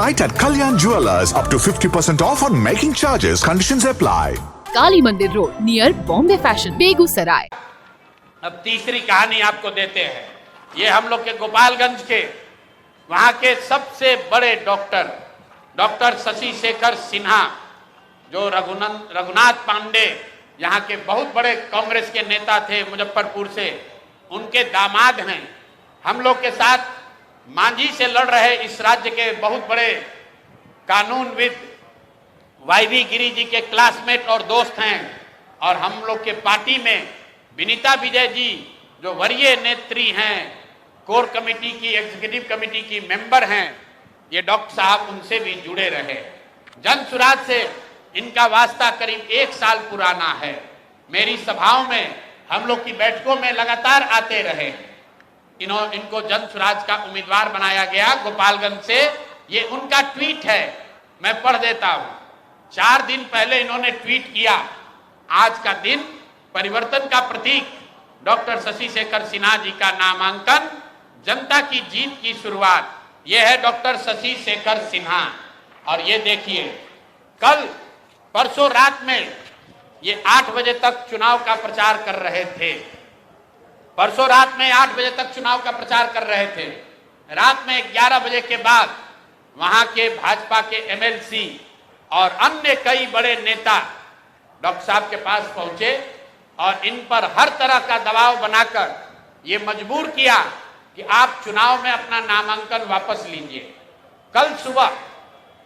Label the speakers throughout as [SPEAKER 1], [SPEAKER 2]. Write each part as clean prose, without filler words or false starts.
[SPEAKER 1] Tonight at Kalyan Jewelers, up to 50% off on making charges. Conditions apply.
[SPEAKER 2] काली मंदिर road near Bombay fashion, Begusarai.
[SPEAKER 3] अब तीसरी कहानी आपको देते हैं। ये हम लोग के गोपालगंज के वहाँ के सबसे बड़े डॉक्टर शशि शेखर सिन्हा, जो रघुनाथ पांडे यहाँ के बहुत बड़े कांग्रेस के नेता थे मुजफ्फरपुर से, उनके दामाद हैं। हम लोग के साथ मांझी से लड़ रहे इस राज्य के बहुत बड़े कानूनविद वाईवी गिरी जी के क्लासमेट और दोस्त हैं। और हम लोग के पार्टी में विनीता विजय जी, जो वरीय नेत्री हैं, कोर कमेटी की, एग्जीक्यूटिव कमेटी की मेंबर हैं, ये डॉक्टर साहब उनसे भी जुड़े रहे। जन सुराज से इनका वास्ता करीब 1 साल पुराना है। मेरी सभाओं में, हम लोग की बैठकों में लगातार आते रहे। इनको जन सुराज का उम्मीदवार बनाया गया गोपालगंज से। ये उनका ट्वीट है, मैं पढ़ देता हूं। 4 दिन पहले इन्होंने ट्वीट किया, आज का दिन परिवर्तन का प्रतीक, डॉक्टर शशि शेखर सिन्हा जी का नामांकन, जनता की जीत की शुरुआत। यह है डॉक्टर शशि शेखर सिन्हा। और ये देखिए, परसों रात में ये 8 बजे तक चुनाव का प्रचार कर रहे थे। परसों रात में 8 बजे तक चुनाव का प्रचार कर रहे थे। रात में 11 बजे के बाद वहां के भाजपा के एमएलसी और अन्य कई बड़े नेता डॉक्टर साहब के पास पहुंचे और इन पर हर तरह का दबाव बनाकर ये मजबूर किया कि आप चुनाव में अपना नामांकन वापस लीजिए। कल सुबह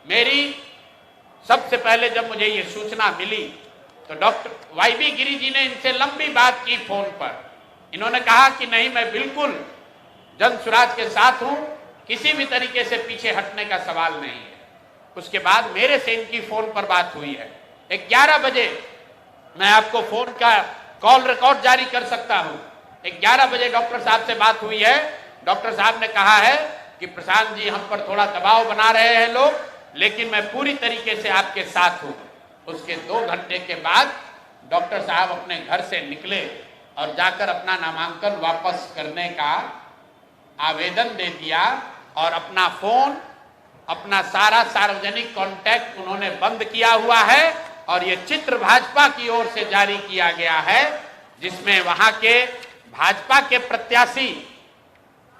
[SPEAKER 3] मेरी सबसे पहले जब मुझे ये सूचना मिली तो डॉक्टर वाईवी गिरी जी ने इनसे लंबी बात की फोन पर। इन्होंने कहा कि नहीं, मैं बिल्कुल जन सुराज के साथ हूं, किसी भी तरीके से पीछे हटने का सवाल नहीं है। उसके बाद मेरे से इनकी फोन पर बात हुई है। 11 बजे मैं आपको फोन का कॉल रिकॉर्ड जारी कर सकता हूं। 11 बजे डॉक्टर साहब से बात हुई है। डॉक्टर साहब ने कहा है कि प्रशांत जी, हम पर थोड़ा दबाव बना रहे हैं लोग, लेकिन मैं पूरी तरीके से आपके साथ हूं। उसके 2 घंटे के बाद डॉक्टर साहब अपने घर से निकले और जाकर अपना नामांकन वापस करने का आवेदन दे दिया और अपना फोन, अपना सारा सार्वजनिक कांटेक्ट उन्होंने बंद किया हुआ है। और ये चित्र भाजपा की ओर से जारी किया गया है, जिसमें वहां के भाजपा के प्रत्याशी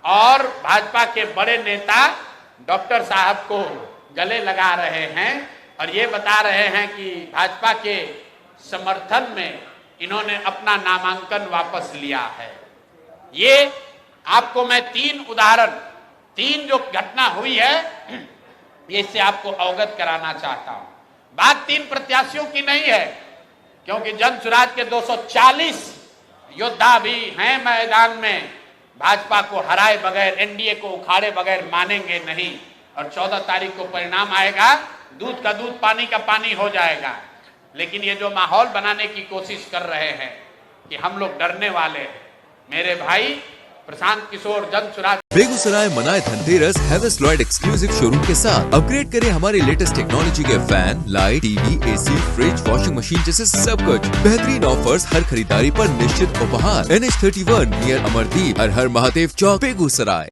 [SPEAKER 3] और भाजपा के बड़े नेता डॉक्टर साहब को गले लगा रहे हैं और ये बता रहे हैं कि भाजपा के समर्थन में इन्होंने अपना नामांकन वापस लिया है। ये आपको मैं 3 उदाहरण, 3 जो घटना हुई है, ये इससे आपको अवगत कराना चाहता हूं। बात 3 प्रत्याशियों की नहीं है, क्योंकि जन सुराज के 240 योद्धा भी हैं मैदान में। भाजपा को हराए बगैर, एनडीए को उखाड़े बगैर मानेंगे नहीं। और 14 तारीख को परिणाम आएगा, दूध का दूध, पानी का पानी हो जाएगा। लेकिन ये जो माहौल बनाने की कोशिश कर रहे हैं कि हम लोग डरने वाले हैं, मेरे भाई प्रशांत किशोर, जन सुराज।
[SPEAKER 4] बेगूसराय मनाए Dhanteras Havells Lloyd exclusive showroom के साथ। अपग्रेड करें हमारे लेटेस्ट टेक्नोलॉजी के fan, light, TV, AC, fridge, washing machine जैसे सब कुछ। बेहतरीन ऑफर्स, हर खरीदारी पर निश्चित उपहार। NH31 नियर अमरदीप, हर महादेव चौक, बेगूसराय।